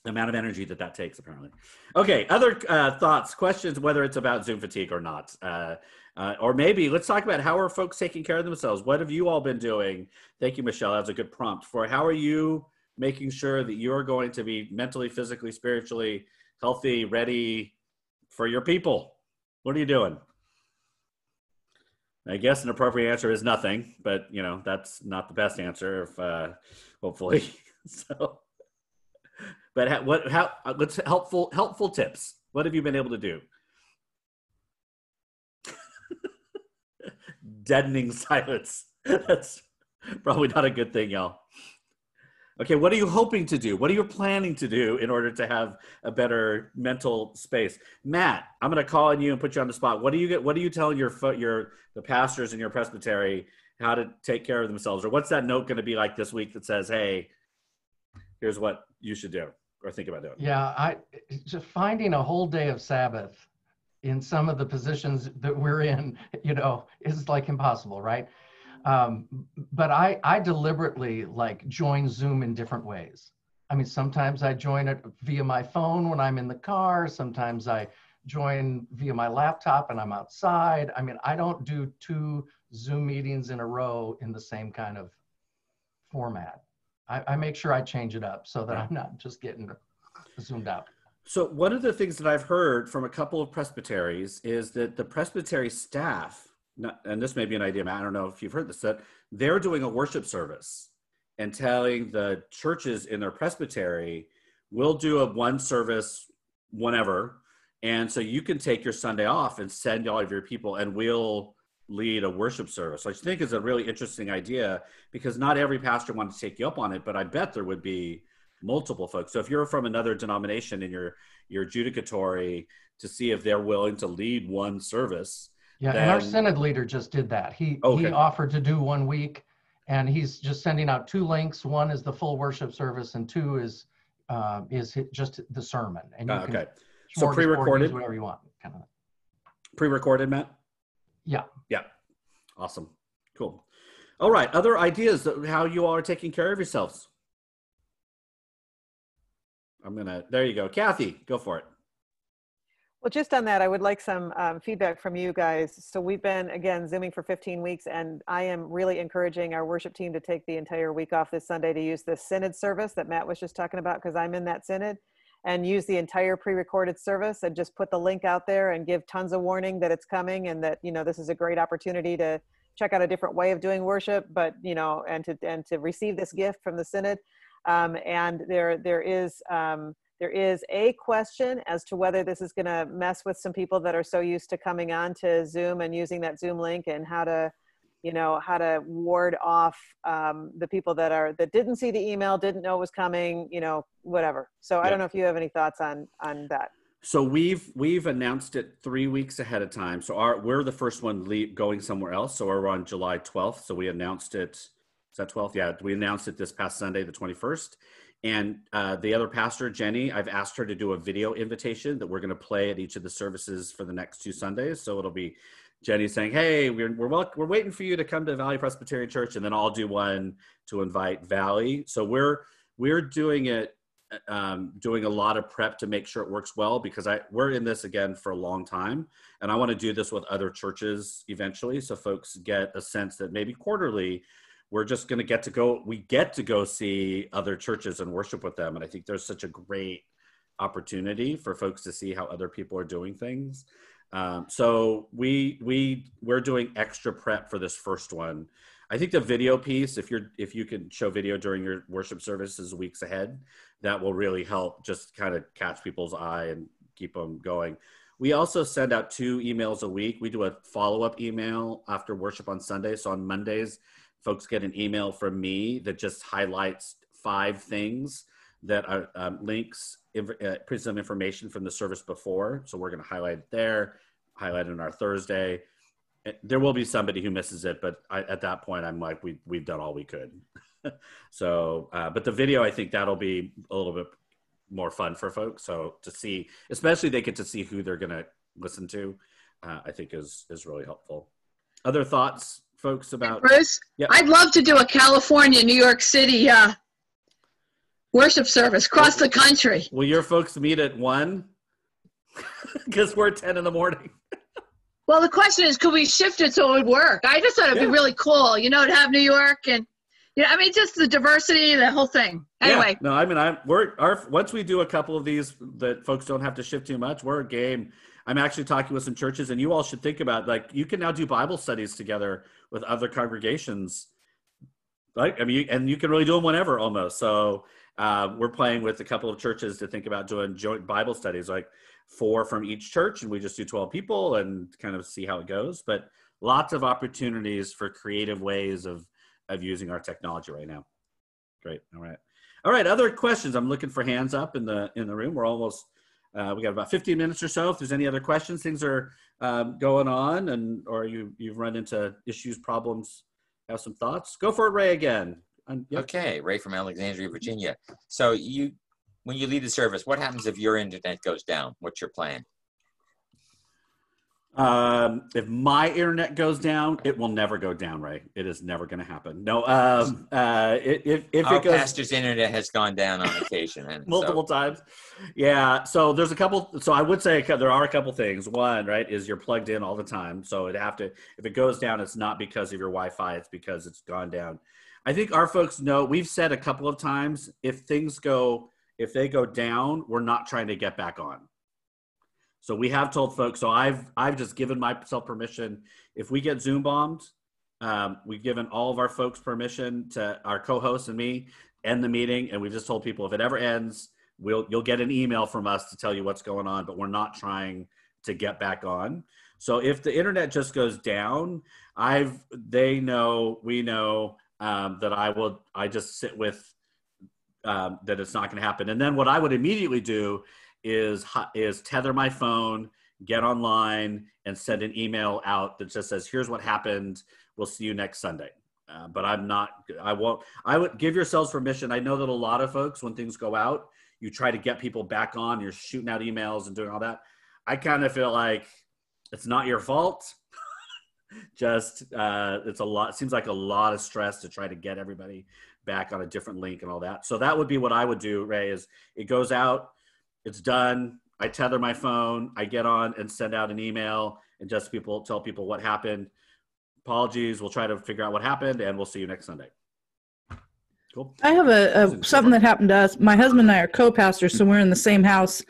the amount of energy that takes, apparently. Okay, other thoughts, questions, whether it's about Zoom fatigue or not. Or maybe let's talk about how are folks taking care of themselves? What have you all been doing? Thank you, Michelle. That's a good prompt for how are you making sure that you're going to be mentally, physically, spiritually healthy, ready for your people? What are you doing? I guess an appropriate answer is nothing, but you know, that's not the best answer, if hopefully. So, but let's helpful tips. What have you been able to do? Deadening silence. That's probably not a good thing, y'all. Okay, what are you hoping to do? What are you planning to do in order to have a better mental space? Matt, I'm going to call on you and put you on the spot. What do you telling the pastors in your presbytery how to take care of themselves? Or what's that note going to be like this week that says, hey, here's what you should do or think about doing? Yeah, just finding a whole day of Sabbath in some of the positions that we're in, is like impossible, right? But I deliberately join Zoom in different ways. I mean, sometimes I join it via my phone when I'm in the car. Sometimes I join via my laptop and I'm outside. I mean, I don't do 2 Zoom meetings in a row in the same kind of format. I make sure I change it up so that I'm not just getting zoomed out. So one of the things that I've heard from a couple of presbyteries is that the presbytery staff, and this may be an idea, Matt, I don't know if you've heard this, that they're doing a worship service and telling the churches in their presbytery, we'll do a one service whenever, and so you can take your Sunday off and send all of your people and we'll lead a worship service. So I think it's a really interesting idea because not every pastor wants to take you up on it, but I bet there would be multiple folks. So if you're from another denomination and you're judicatory to see if they're willing to lead one service. Yeah, and our synod leader just did that. He offered to do 1 week, and he's just sending out 2 links. One is the full worship service, and 2 is just the sermon. And you can so pre-recorded, whatever you want. Kind of. Pre-recorded, Matt? Yeah. Yeah. Awesome. Cool. All right. Other ideas how you all are taking care of yourselves? There you go. Kathy, go for it. Well, just on that, I would like some feedback from you guys. So we've been, again, Zooming for 15 weeks, and I am really encouraging our worship team to take the entire week off this Sunday to use the synod service that Matt was just talking about, because I'm in that synod, and use the entire pre-recorded service and just put the link out there and give tons of warning that it's coming and that, this is a great opportunity to check out a different way of doing worship, but, and to receive this gift from the synod. And there is a question as to whether this is going to mess with some people that are so used to coming on to Zoom and using that Zoom link, and how to ward off the people that didn't see the email, didn't know it was coming, whatever. So I don't know if you have any thoughts on that. So we've announced it 3 weeks ahead of time. So we're the first one going somewhere else. So we're on July 12th. So we announced it. Is that 12th? Yeah, we announced it this past Sunday, the 21st. And the other pastor, Jenny, I've asked her to do a video invitation that we're going to play at each of the services for the next 2 Sundays. So it'll be Jenny saying, "Hey, we're waiting for you to come to Valley Presbyterian Church," and then I'll do one to invite Valley. So we're doing it, doing a lot of prep to make sure it works well, because we're in this again for a long time, and I want to do this with other churches eventually, so folks get a sense that maybe quarterly we're just going to get to go see other churches and worship with them. And I think there's such a great opportunity for folks to see how other people are doing things. So we're doing extra prep for this first one. I think the video piece, if you can show video during your worship services weeks ahead, that will really help just kind of catch people's eye and keep them going. We also send out 2 emails a week. We do a follow-up email after worship on Sunday. So on Mondays, folks get an email from me that just highlights 5 things that are links, put some information from the service before. So we're going to highlight it there, highlight it on our Thursday. There will be somebody who misses it, but at that point, I'm like, we've done all we could. So, but the video, I think that'll be a little bit more fun for folks. So to see, especially they get to see who they're going to listen to, I think is really helpful. Other thoughts, folks, about? Bruce, yep. I'd love to do a California, New York City worship service across the country. Will your folks meet at 1? Because we're 10 in the morning. Well, the question is, could we shift it so it would work? I just thought it'd be really cool, you know, to have New York and, you know, I mean, just the diversity, the whole thing. Anyway. Yeah. No, I mean, once we do a couple of these that folks don't have to shift too much, we're a game. I'm actually talking with some churches, and you all should think about, like, you can now do Bible studies together with other congregations. Right? I mean, and you can really do them whenever almost. So we're playing with a couple of churches to think about doing joint Bible studies, like 4 from each church, and we just do 12 people and kind of see how it goes. But lots of opportunities for creative ways of using our technology right now. Great. All right. Other questions? I'm looking for hands up in the room. We're almost we got about 15 minutes or so. If there's any other questions, things are going on, or you've run into issues, problems, have some thoughts. Go for it, Ray, again. Yep. Okay, Ray from Alexandria, Virginia. So when you lead the service, what happens if your internet goes down? What's your plan? If my internet goes down, it will never go down, Ray. It is never going to happen. No. If our it goes, pastor's internet has gone down on occasion, and multiple times. Yeah. So there's a couple. So I would say there are a couple things. One, right, is you're plugged in all the time. So if it goes down, it's not because of your Wi-Fi. It's because it's gone down. I think our folks know. We've said a couple of times, if they go down, we're not trying to get back on. So we have told folks, so I've just given myself permission. If we get Zoom bombed, we've given all of our folks permission, to our co-hosts and me, end the meeting. And we just told people if it ever ends, you'll get an email from us to tell you what's going on, but we're not trying to get back on. So if the internet just goes down, we know that I just sit with that it's not going to happen. And then what I would immediately do is tether my phone, get online, and send an email out that just says, here's what happened. We'll see you next Sunday. But I would give yourselves permission. I know that a lot of folks, when things go out, you try to get people back on, you're shooting out emails and doing all that. I kind of feel like it's not your fault. Just it seems like a lot of stress to try to get everybody back on a different link and all that. So that would be what I would do, Ray, is it goes out, it's done. I tether my phone, I get on and send out an email and just tell people what happened. Apologies, we'll try to figure out what happened, and we'll see you next Sunday. Cool. I have something that happened to us. My husband and I are co-pastors, so we're in the same house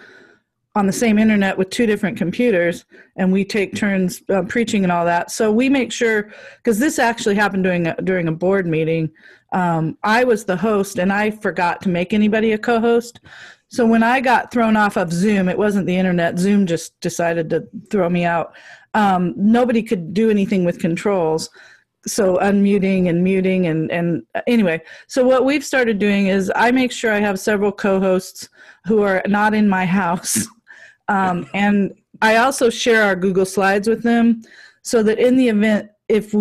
on the same internet with 2 different computers, and we take turns preaching and all that. So we make sure, because this actually happened during a board meeting. I was the host, and I forgot to make anybody a co-host. So when I got thrown off of Zoom, it wasn't the internet. Zoom just decided to throw me out. Nobody could do anything with controls. So unmuting and muting and anyway. So what we've started doing is I make sure I have several co-hosts who are not in my house. And I also share our Google Slides with them so that in the event, if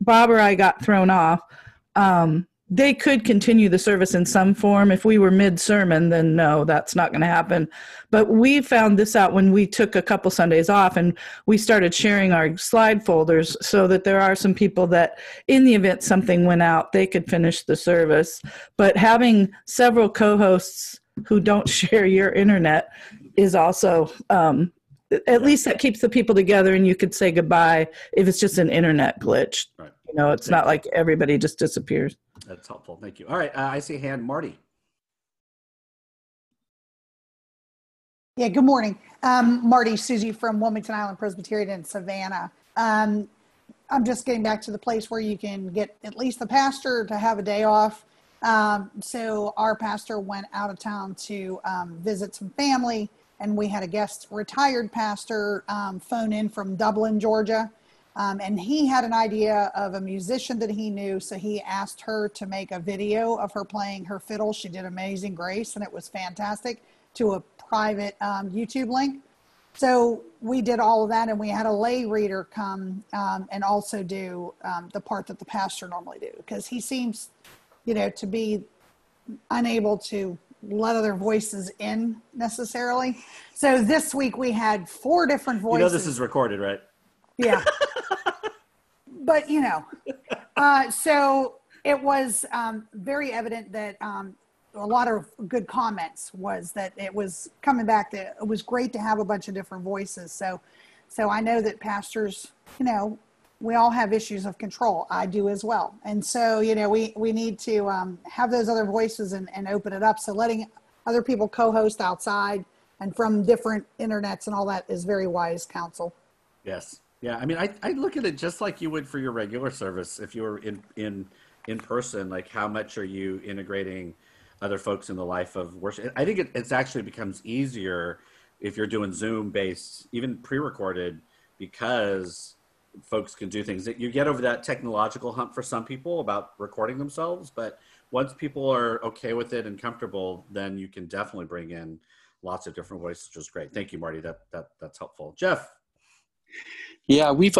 Bob or I got thrown off, they could continue the service in some form. If we were mid-sermon, then no, that's not going to happen. But we found this out when we took a couple Sundays off and we started sharing our slide folders so that there are some people that in the event something went out, they could finish the service. But having several co-hosts who don't share your internet is also, at least that keeps the people together and you could say goodbye if it's just an internet glitch. Right. You know, it's not like everybody just disappears. That's helpful. Thank you. All right. I see a hand. Marty. Yeah, good morning. Marty Susie from Wilmington Island Presbyterian in Savannah. I'm just getting back to the place where you can get at least the pastor to have a day off. So our pastor went out of town to visit some family, and we had a guest retired pastor phone in from Dublin, Georgia. And he had an idea of a musician that he knew, so he asked her to make a video of her playing her fiddle. She did Amazing Grace, and it was fantastic, to a private YouTube link. So we did all of that, and we had a lay reader come and also do the part that the pastor normally do, because he seems, to be unable to let other voices in necessarily. So this week we had 4 different voices. You know this is recorded, right? Yeah. But, so it was very evident that a lot of good comments was that it was coming back, that it was great to have a bunch of different voices. So I know that pastors, we all have issues of control. I do as well. And so, we need to have those other voices and open it up. So letting other people co-host outside and from different internets and all that is very wise counsel. Yes. Yeah. I mean, I look at it just like you would for your regular service. If you were in person, like how much are you integrating other folks in the life of worship? I think it's actually becomes easier if you're doing Zoom based, even pre-recorded, because folks can do things that you get over that technological hump for some people about recording themselves. But once people are okay with it and comfortable, then you can definitely bring in lots of different voices, which is great. Thank you, Marty. That's helpful. Jeff. Yeah, we've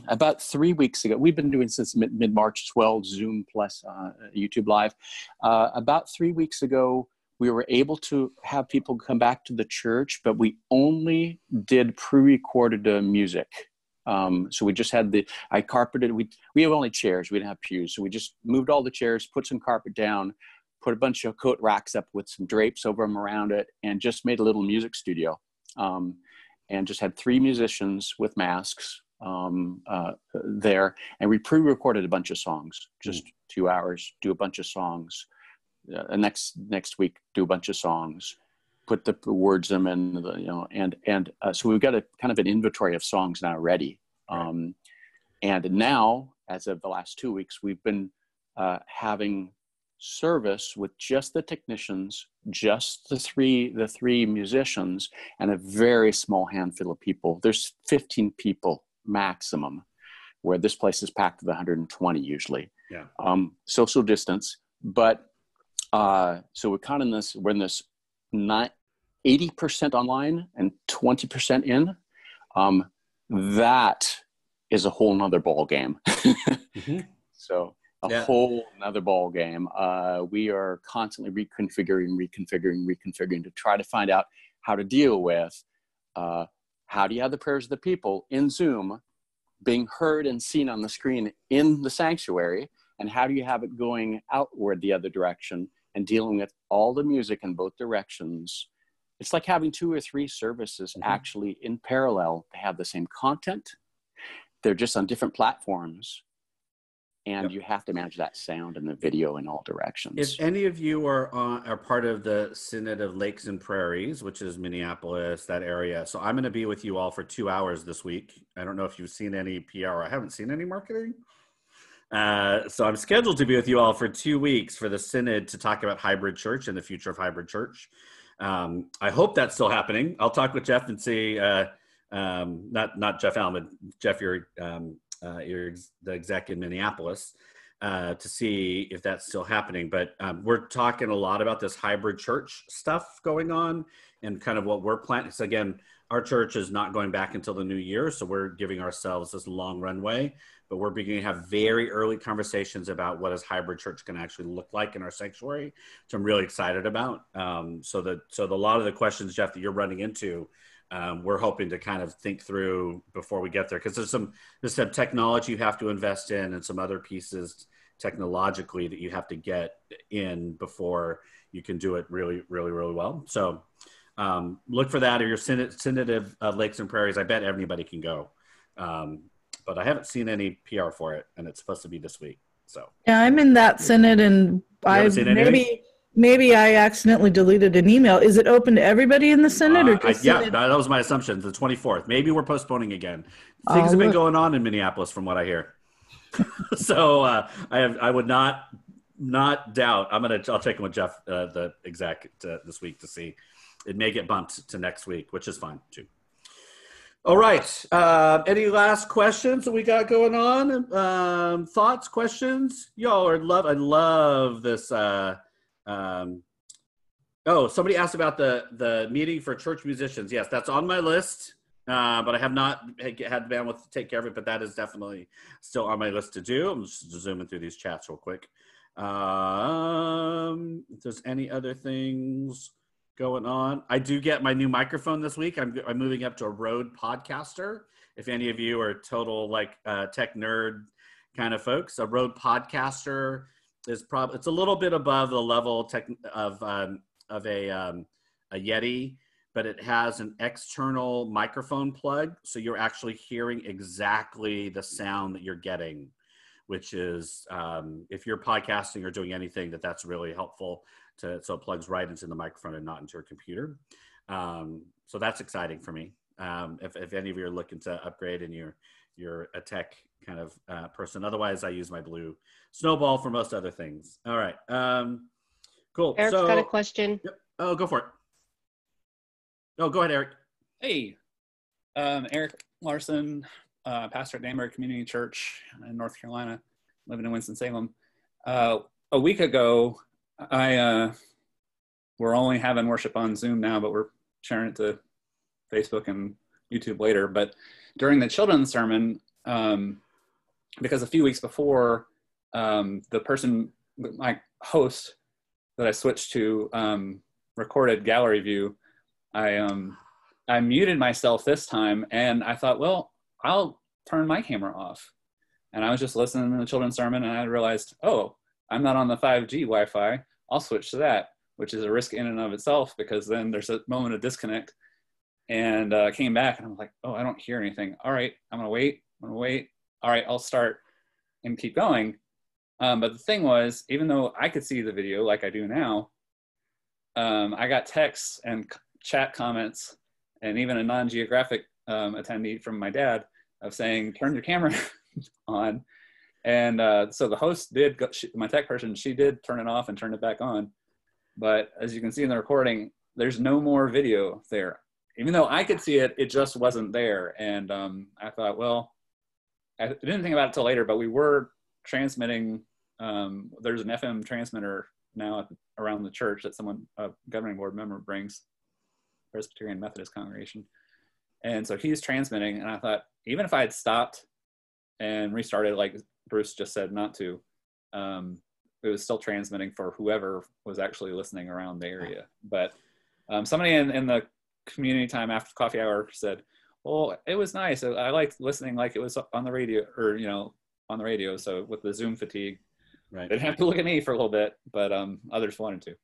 about 3 weeks ago, we've been doing since mid-March as well, Zoom plus YouTube Live. About 3 weeks ago, we were able to have people come back to the church, but we only did pre-recorded music. So we just had I carpeted, we have only chairs, we didn't have pews. So we just moved all the chairs, put some carpet down, put a bunch of coat racks up with some drapes over them around it, and just made a little music studio. And just had 3 musicians with masks there. And we pre-recorded a bunch of songs, just 2 hours, do a bunch of songs. Next week, do a bunch of songs, put the words in, and so we've got a kind of an inventory of songs now ready. And now, as of the last 2 weeks, we've been having service with just the technicians, just the three musicians, and a very small handful of people. There's 15 people maximum, where this place is packed with 120 usually. Yeah. Social distance, but so we're in this 80% online and 20% in. That is a whole nother ball game. Mm-hmm. So a whole nother ball game. We are constantly reconfiguring to try to find out how to deal with how do you have the prayers of the people in Zoom being heard and seen on the screen in the sanctuary, and how do you have it going outward the other direction and dealing with all the music in both directions. It's like having 2 or 3 services actually in parallel. They have the same content. They're just on different platforms. And you have to manage that sound and the video in all directions. If any of you are part of the Synod of Lakes and Prairies, which is Minneapolis, that area. So I'm going to be with you all for 2 hours this week. I don't know if you've seen any PR. I haven't seen any marketing. So I'm scheduled to be with you all for 2 weeks for the Synod to talk about hybrid church and the future of hybrid church. I hope that's still happening. I'll talk with Jeff and see, not Jeff Allen, but Jeff, you're the exec in Minneapolis, to see if that's still happening. But we're talking a lot about this hybrid church stuff going on and kind of what we're planning. So again, our church is not going back until the new year, so we're giving ourselves this long runway, but we're beginning to have very early conversations about what is hybrid church going to actually look like in our sanctuary, which I'm really excited about. So a lot of the questions, Jeff, that you're running into, we're hoping to kind of think through before we get there, because there's some technology you have to invest in and some other pieces technologically that you have to get in before you can do it really, really, really well. So look for that, or your Synod of Lakes and Prairies. I bet anybody can go, but I haven't seen any PR for it, and it's supposed to be this week. So yeah, I'm in that Synod, and Maybe I accidentally deleted an email. Is it open to everybody in the Synod? Or just that was my assumption, the 24th. Maybe we're postponing again. Things have been going on in Minneapolis from what I hear. So I would not doubt. I'll check in with Jeff, the exec, this week to see. It may get bumped to next week, which is fine too. All right. Any last questions that we got going on? Thoughts, questions? Y'all I love this. Somebody asked about the meeting for church musicians. Yes, that's on my list, but I have not had the bandwidth to take care of it, but that is definitely still on my list to do. I'm just zooming through these chats real quick. If there's any other things going on, I do get my new microphone this week. I'm moving up to a Rode Podcaster. If any of you are total like tech nerd kind of folks, a Rode Podcaster is probably, it's a little bit above the level of a Yeti, but it has an external microphone plug, so you're actually hearing exactly the sound that you're getting, which is if you're podcasting or doing anything, that's really helpful. So it plugs right into the microphone and not into your computer. So that's exciting for me. If any of you are looking to upgrade and you're a tech kind of person. Otherwise, I use my Blue Snowball for most other things. All right. Cool. Eric's got a question. Yep. Oh, go for it. Oh, go ahead, Eric. Hey, Eric Larson, pastor at Danbury Community Church in North Carolina, living in Winston-Salem. A week ago, we're only having worship on Zoom now, but we're sharing it to Facebook and YouTube later. But during the children's sermon, because a few weeks before, my host that I switched to recorded gallery view, I muted myself this time, and I thought, well, I'll turn my camera off. And I was just listening to the children's sermon, and I realized, oh, I'm not on the 5G Wi-Fi. I'll switch to that, which is a risk in and of itself, because then there's a moment of disconnect. And came back, and I'm like, oh, I don't hear anything. All right, I'm gonna wait. All right, I'll start and keep going. But the thing was, even though I could see the video like I do now, I got texts and chat comments, and even a non-geographic attendee from my dad of saying, turn your camera on. And so the host did, my tech person, she did turn it off and turn it back on. But as you can see in the recording, there's no more video there. Even though I could see it, it just wasn't there. And I thought, well, I didn't think about it till later, but we were transmitting. There's an FM transmitter now around the church that a governing board member brings, Presbyterian Methodist congregation. And so he's transmitting, and I thought, even if I had stopped and restarted, like Bruce just said not to, it was still transmitting for whoever was actually listening around the area. But somebody in the community time after coffee hour said, well, it was nice. I liked listening like it was on the radio, or, on the radio. So with the Zoom fatigue, right, they didn't have to look at me for a little bit, but others wanted to.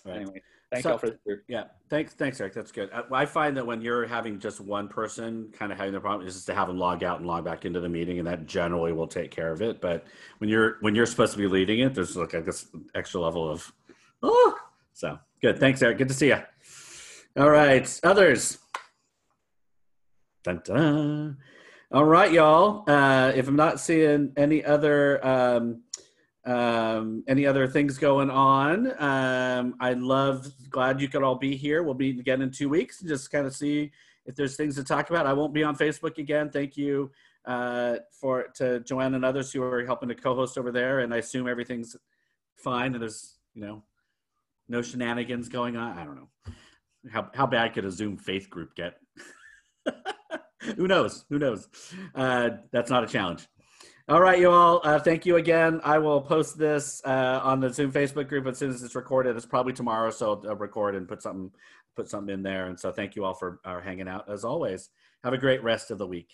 Right. Anyway, thank you all for the Yeah, thanks, Eric. That's good. I find that when you're having just one person kind of having the problem, is just to have them log out and log back into the meeting, and that generally will take care of it. But when you're supposed to be leading it, there's like this extra level of, so good. Thanks, Eric. Good to see you. All right, others. Dun, dun. All right, y'all. If I'm not seeing any other things going on, glad you could all be here. We'll meet again in 2 weeks and just kind of see if there's things to talk about. I won't be on Facebook again. Thank you to Joanne and others who are helping to co-host over there. And I assume everything's fine and there's no shenanigans going on. I don't know. How bad could a Zoom faith group get? Who knows? That's not a challenge. All right, you all. Thank you again. I will post this on the Zoom Facebook group as soon as it's recorded. It's probably tomorrow, so I'll record and put something in there. And so thank you all for hanging out as always. Have a great rest of the week.